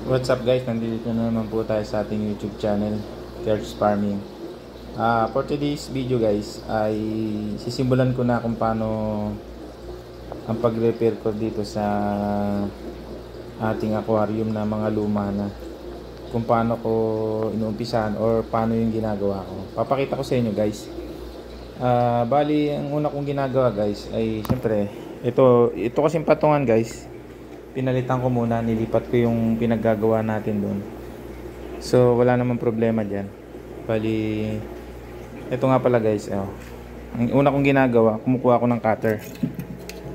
What's up guys, nandito na naman po tayo sa ating YouTube channel, Kerch Farming. For today's video guys, ay sisimulan ko na kung paano ang pag-repair ko dito sa ating aquarium na mga luma na. Kung paano ko inuumpisahan or paano yung ginagawa ko. Papakita ko sa inyo guys. Bali, ang una kong ginagawa guys ay siyempre, ito kasing patungan guys. Pinalitan ko muna, nilipat ko yung pinaggagawa natin doon. So wala namang problema dyan. Bali, ito nga pala guys, ang una kong ginagawa, kumukuha ako ng cutter.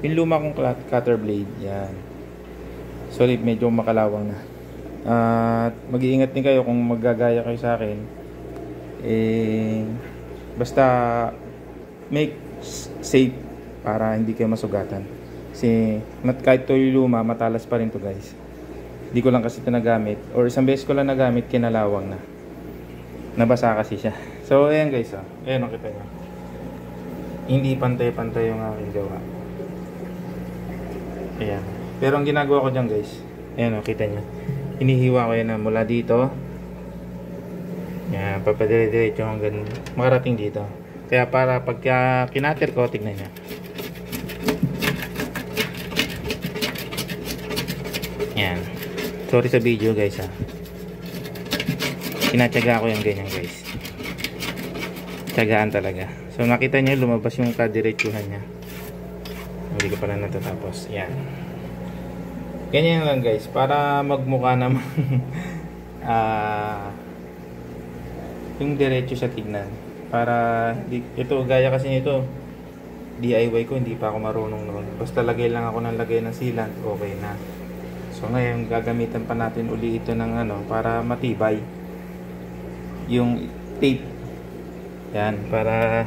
Yung luma kong cutter blade, yan. Sorry, medyo makalawang na. At mag-iingat din kayo kung maggagaya kayo sa akin. Basta make safe para hindi kayo masugatan. Kasi kahit ito yung luma, matalas pa rin to guys. Hindi ko lang kasi ito nagamit. Or isang beses ko lang nagamit, kinalawang na. Nabasa kasi siya. So ayan guys, ayan o, kita nyo. Hindi pantay-pantay yung aking gawa. Ayan. Pero ang ginagawa ko dyan guys, ayan o, kita nyo. Hinihiwa ko yan mula dito. Ayan, papadire-diretso hanggang makarating dito. Kaya para pagka kinater ko, tignan nyo. Yan. Sorry sa video guys Tinatyaga ko yung ganyan guys. Tyagaan talaga. So nakita nyo lumabas yung kadiretsuhan nya. Hindi ko pala natatapos. Yan. Ganyan lang guys. Para magmukha naman yung diretso sa tignan. Para ito gaya kasi nito DIY ko, hindi pa ako marunong noon. Basta lagay lang ako ng lagay ng sealant, okay na. So ngayon gagamitan pa natin uli ito ng para matibay yung tape. Yan, para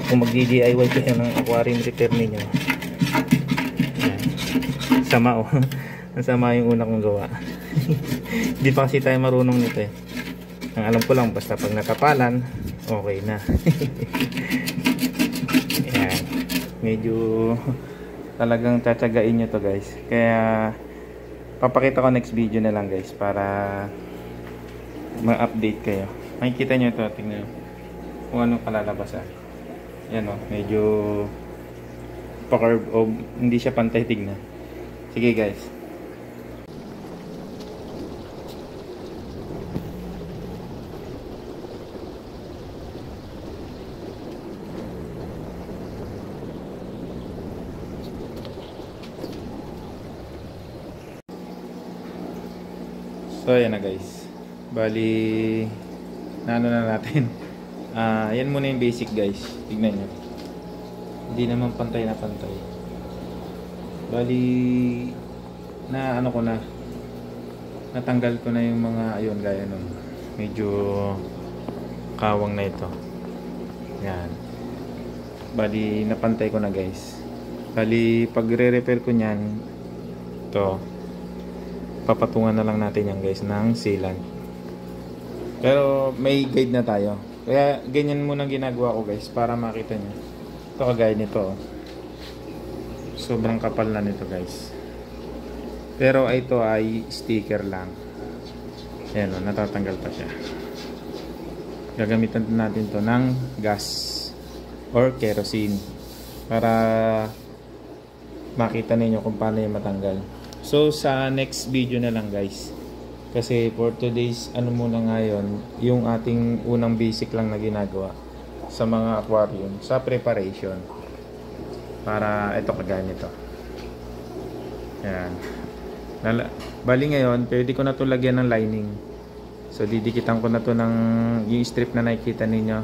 kung mag-DIY kayo ng aquarium repair ninyo. Yan. Sama ang sama yung una kong gawa. Hindi pa kasi tayo marunong nito Ang alam ko lang basta pag nakapalan, okay na. Yan. Medyo talagang tsatsagain nyo to guys. Kaya papakita ko next video na lang guys para ma-update kayo. Makikita nyo ito, tingnan kung anong kalalabasan. Yan medyo pa-curve o hindi siya pantay, tignan. Sige guys. So ayan na guys, bali na natin. Yan muna yung basic guys, tignan nyo, hindi naman pantay na pantay. Bali na ko na, natanggal ko na yung mga ayun gaya nun, medyo kawang na ito. Yan, bali napantay ko na guys. Bali pag re-repair ko nyan, ito papatungan na lang natin yan guys ng sealant. Pero may guide na tayo. Kaya ganyan muna ginagawa ko guys para makita nyo. Ito kagaya nito. Sobrang kapal na nito guys. Pero ito ay sticker lang. Ayan natatanggal pa siya. Gagamitan natin to ng gas or kerosene para makita ninyo kung paano yung matanggal. So sa next video na lang guys, kasi for today's muna ngayon, yung ating unang basic lang na ginagawa sa mga aquarium, sa preparation para ito kagaya nito. Yan. Bali ngayon pwede ko na ito lagyan ng lining. So didikitan ko na to ng yung strip na nakikita ninyo,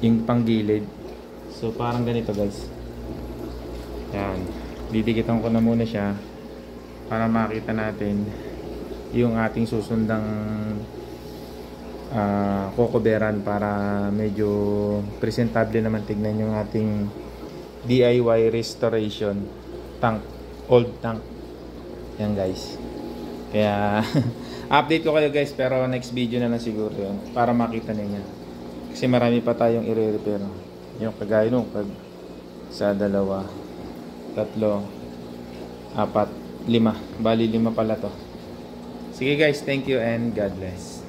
yung panggilid. So parang ganito guys. Yan, didikitan ko na muna siya para makita natin yung ating susundang kokoberan para medyo presentable naman tignan yung ating DIY restoration tank, old tank. Yan guys. Kaya update ko kayo guys, pero next video na lang siguro yun para makita niyo. Kasi marami pa tayong i-repair. Yung kagaya nung sa 2, 3, 4, 5. Bali 5 pala to. Sige guys, thank you and God bless.